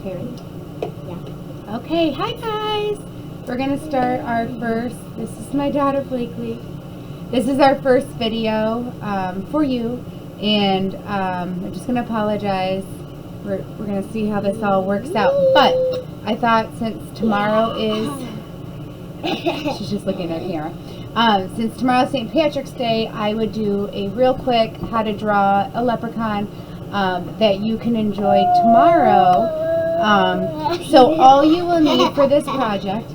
Terry? Yeah. Okay, hi guys. We're gonna start our first, this is my daughter Blakely. This is our first video for you, and I'm just gonna apologize. We're gonna see how this all works out, but I thought since tomorrow is, she's just looking at the camera. Since tomorrow's St. Patrick's Day, I would do a real quick how to draw a leprechaun that you can enjoy tomorrow. So all you will need for this project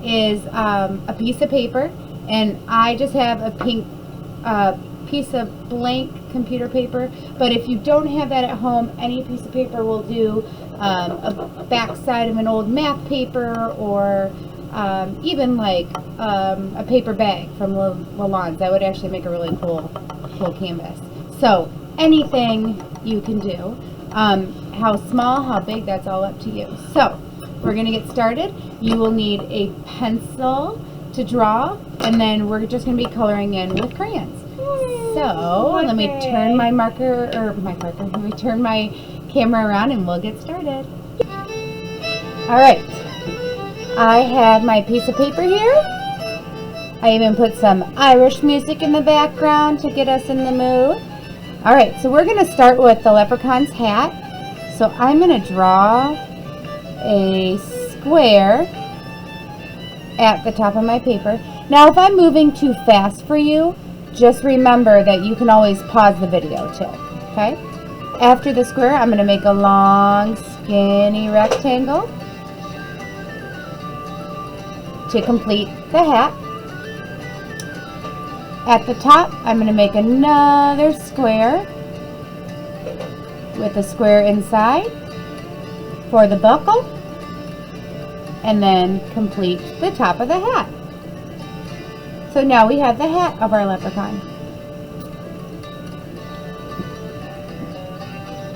is a piece of paper, and I just have a pink piece of blank computer paper, but if you don't have that at home, any piece of paper will do. A back side of an old math paper, or even like a paper bag from Lalonde's. That would actually make a really cool canvas. So anything you can do. How small, how big, that's all up to you. So we're going to get started. You will need a pencil to draw, and then we're just going to be coloring in with crayons. So let me turn my let me turn my camera around and we'll get started. Alright, I have my piece of paper here. I even put some Irish music in the background to get us in the mood. Alright, so we're going to start with the Leprechaun's hat. So I'm going to draw a square at the top of my paper. Now if I'm moving too fast for you, just remember that you can always pause the video too, okay? After the square, I'm going to make a long, skinny rectangle to complete the hat. At the top, I'm going to make another square with a square inside for the buckle, and then complete the top of the hat. So now we have the hat of our leprechaun.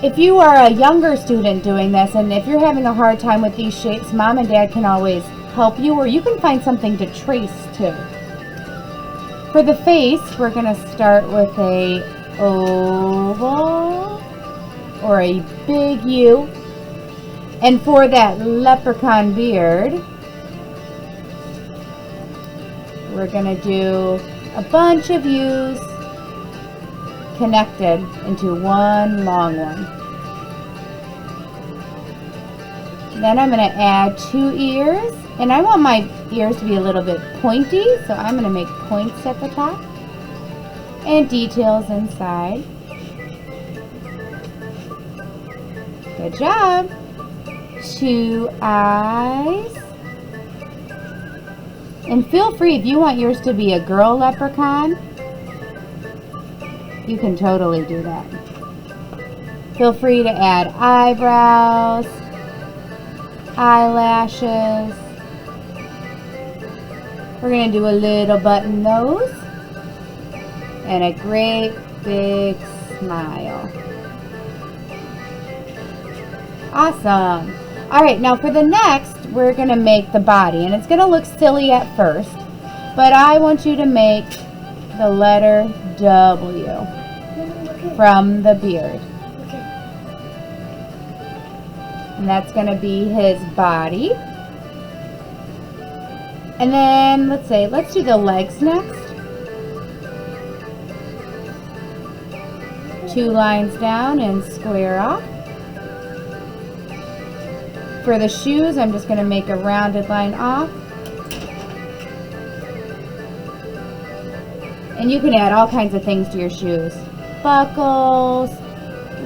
If you are a younger student doing this, and if you're having a hard time with these shapes, Mom and Dad can always help you, or you can find something to trace too. For the face, we're going to start with a oval or a big U. And for that leprechaun beard, we're going to do a bunch of U's connected into one long one. Then I'm going to add 2 ears, and I want my ears to be a little bit pointy, so I'm going to make points at the top and details inside. Good job. 2 eyes. And feel free, if you want yours to be a girl leprechaun, you can totally do that. Feel free to add eyebrows, eyelashes. We're going to do a little button nose and a great big smile. Awesome. Alright, now for the next, we're going to make the body, and it's going to look silly at first, but I want you to make the letter W from the beard. And that's going to be his body. And then let's do the legs next. 2 lines down and square off. For the shoes, I'm just going to make a rounded line off. And you can add all kinds of things to your shoes. Buckles,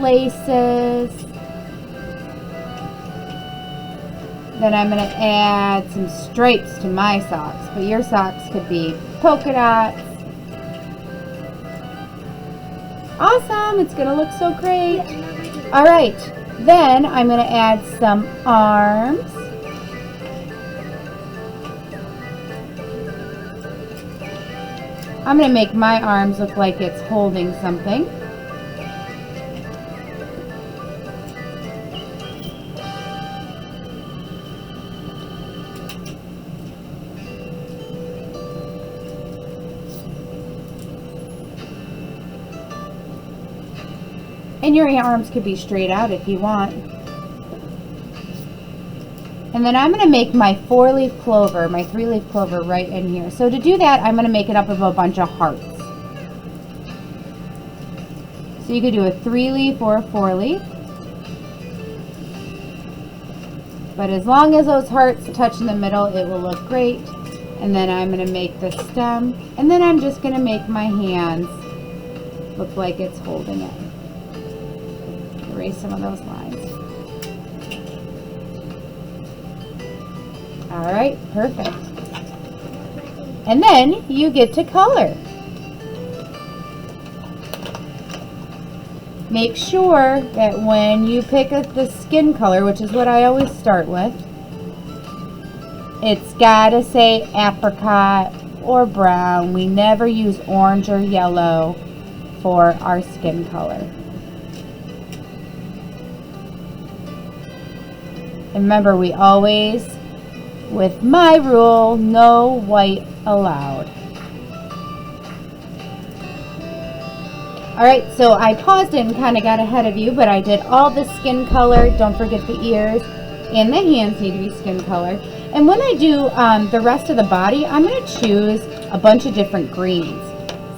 laces. Then I'm going to add some stripes to my socks, but your socks could be polka dots. Awesome, it's going to look so great. All right, then I'm going to add some arms. I'm going to make my arms look like it's holding something. And your arms could be straight out if you want. And then I'm going to make my 4-leaf clover, my 3-leaf clover right in here. So to do that, I'm going to make it up of a bunch of hearts. So you could do a 3-leaf or a 4-leaf. But as long as those hearts touch in the middle, it will look great. And then I'm going to make the stem. And then I'm just going to make my hands look like it's holding it. Erase some of those lines. Alright, perfect. And then you get to color. Make sure that when you pick the skin color, which is what I always start with, it's gotta say apricot or brown. We never use orange or yellow for our skin color. And remember, we always, with my rule, no white allowed. Alright, so I paused it and kind of got ahead of you, but I did all the skin color. Don't forget the ears and the hands need to be skin color. And when I do the rest of the body, I'm going to choose a bunch of different greens.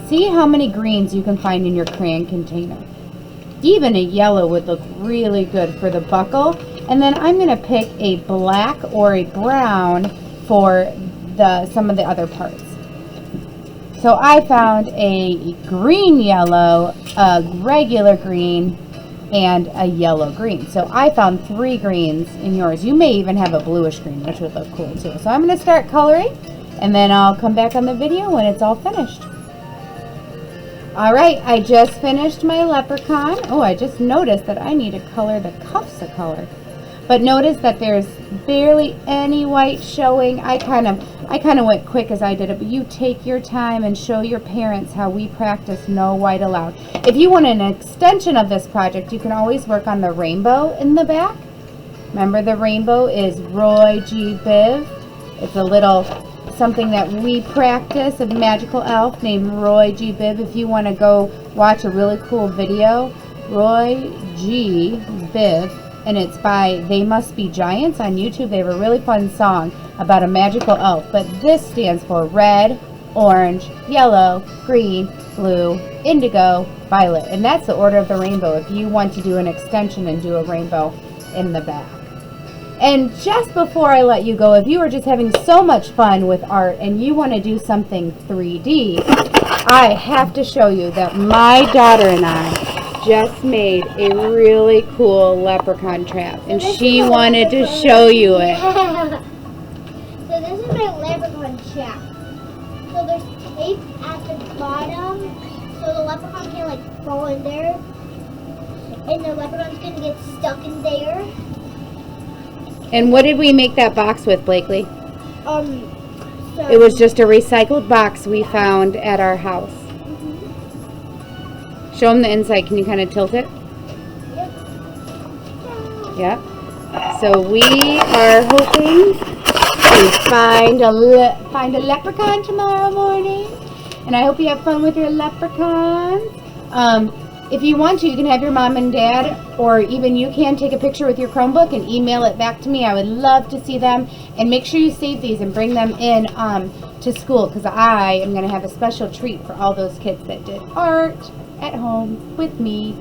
See how many greens you can find in your crayon container. Even a yellow would look really good for the buckle. And then I'm going to pick a black or a brown for some of the other parts. So I found a green yellow, a regular green, and a yellow green. So I found 3 greens in yours. You may even have a bluish green, which would look cool too. So I'm going to start coloring, and then I'll come back on the video when it's all finished. Alright, I just finished my leprechaun. Oh, I just noticed that I need to color the cuffs a color. But notice that there's barely any white showing. I kind of went quick as I did it, but you take your time and show your parents how we practice no white allowed. If you want an extension of this project, you can always work on the rainbow in the back. Remember, the rainbow is Roy G. Biv. It's a little something that we practice, a magical elf named Roy G. Biv. If you want to go watch a really cool video, Roy G. Biv. And it's by They Must Be Giants on YouTube. They have a really fun song about a magical elf. But this stands for red, orange, yellow, green, blue, indigo, violet. And that's the order of the rainbow if you want to do an extension and do a rainbow in the back. And just before I let you go, if you are just having so much fun with art and you want to do something 3D, I have to show you that my daughter and I just made a really cool leprechaun trap, and she wanted to show you it. So this is my leprechaun trap. So there's tape at the bottom, so the leprechaun can't like fall in there, and the leprechaun's gonna get stuck in there. And what did we make that box with, Blakely? So It was just a recycled box we found at our house. Show them the inside. Can you kind of tilt it? Yep. So we are hoping to find a leprechaun tomorrow morning. And I hope you have fun with your leprechauns. If you want to, you can have your mom and dad, or even you can take a picture with your Chromebook and email it back to me. I would love to see them. And make sure you save these and bring them in to school, because I am going to have a special treat for all those kids that did art at home with me.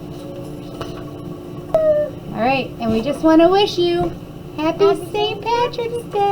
Alright, and we just want to wish you happy St. Patrick's Day.